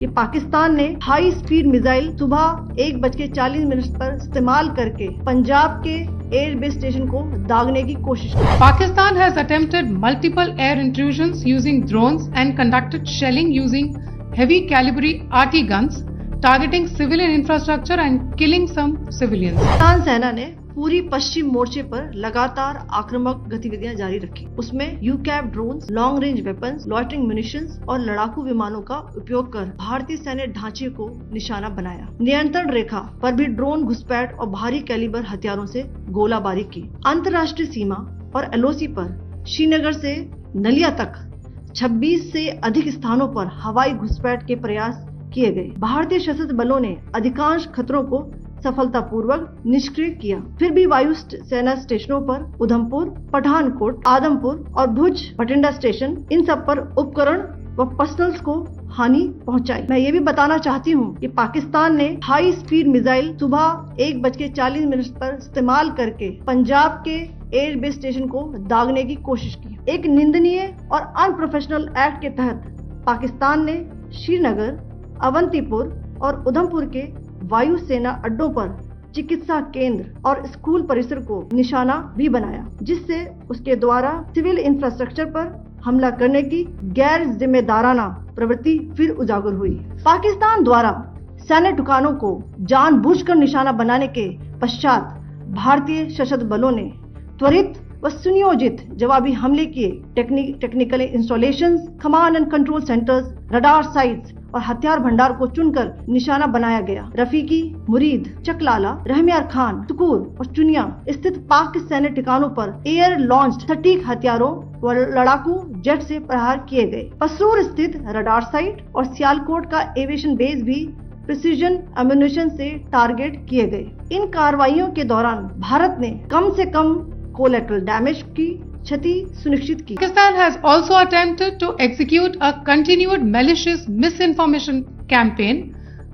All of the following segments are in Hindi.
ये पाकिस्तान ने हाई स्पीड मिसाइल सुबह 1:40 पर इस्तेमाल करके पंजाब के एयरबेस स्टेशन को दागने की कोशिश की। Pakistan has attempted multiple air intrusions using drones and conducted shelling using heavy caliber RT guns, targeting civilian infrastructure and killing some civilians. Pakistan सेना ने पूरी पश्चिम मोर्चे पर लगातार आक्रामक गतिविधियां जारी रखी। उसमें UCAV drones, long range weapons, loitering munitions और लड़ाकू विमानों का उपयोग कर भारतीय सैन्य ढांचे को निशाना बनाया। नियंत्रण रेखा पर भी ड्रोन घुसपैठ और भारी कैलिबर हथियारों से गोलाबारी की। अंतर्राष्ट्रीय सीमा और एलओसी पर श्रीनगर से नलिया तक 26 से अधिक स्थानों पर हवाई घुसपैठ के प्रयास किए गए। भारतीय सशस्त्र बलों ने अधिकांश खतरों को सफलतापूर्वक निष्क्रिय किया। फिर भी वायु सेना स्टेशनों पर उधमपुर, पठानकोट, आदमपुर और भुज बठिंडा स्टेशन, इन सब पर उपकरण व पर्सनल्स को हानि पहुंचाई। मैं ये भी बताना चाहती हूँ कि पाकिस्तान ने हाई स्पीड मिसाइल सुबह 1:40 पर इस्तेमाल करके पंजाब के एयरबेस स्टेशन को दागने की कोशिश की। एक निंदनीय और अनप्रोफेशनल एक्ट के तहत पाकिस्तान ने श्रीनगर, अवंतीपुर और उधमपुर के वायु सेना अड्डों पर चिकित्सा केंद्र और स्कूल परिसर को निशाना भी बनाया, जिससे उसके द्वारा सिविल इंफ्रास्ट्रक्चर पर हमला करने की गैर जिम्मेदाराना प्रवृत्ति फिर उजागर हुई। पाकिस्तान द्वारा सैन्य ठिकानों को जानबूझकर निशाना बनाने के पश्चात भारतीय सशस्त्र बलों ने त्वरित व सुनियोजित जवाबी हमले किए। Technical installations, command and control centres, radar sites और हथियार भंडार को चुनकर निशाना बनाया गया। रफीकी, मुरीद, चकलाला, रहमियार खान, तुकूर और चुनिया स्थित पाक सैन्य ठिकानों पर एयर लॉन्च सटीक हथियारों व लड़ाकू जेट से प्रहार किए गए। पसरूर स्थित रडार साइट और सियालकोट का एविएशन बेस भी प्रिसीजन एम्यूनिशन से टारगेट किए गए। इन कार्रवाइयों के दौरान भारत ने कम से कम कोलैटरल डैमेज की क्षति सुनिश्चित की। Pakistan has also attempted to execute a continued malicious misinformation campaign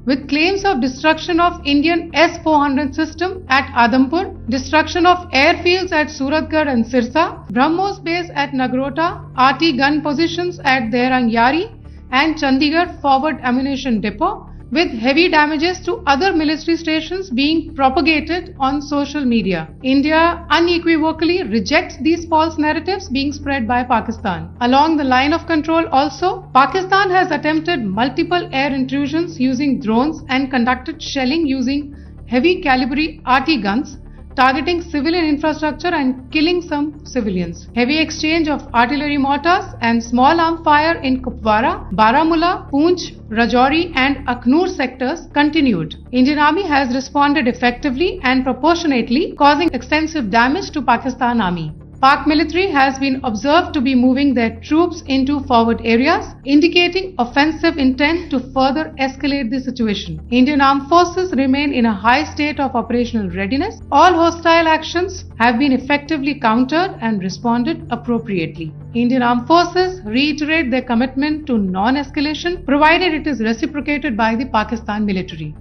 with claims of destruction of Indian S-400 system at Adampur, destruction of airfields at Suratgarh and Sirsa, BrahMos base at Nagrota, RT gun positions at Derang Yari and Chandigarh forward ammunition depot, with heavy damages to other military stations being propagated on social media. India unequivocally rejects these false narratives being spread by Pakistan. Along the line of control also, Pakistan has attempted multiple air intrusions using drones and conducted shelling using heavy caliber RT guns, targeting civilian infrastructure and killing some civilians. Heavy exchange of artillery mortars and small arm fire in Kupwara, Baramulla, Poonch, Rajouri and Aknoor sectors continued. Indian Army has responded effectively and proportionately, causing extensive damage to Pakistan Army. Pak military has been observed to be moving their troops into forward areas, indicating offensive intent to further escalate the situation. Indian armed forces remain in a high state of operational readiness. All hostile actions have been effectively countered and responded appropriately. Indian armed forces reiterate their commitment to non-escalation, provided it is reciprocated by the Pakistan military.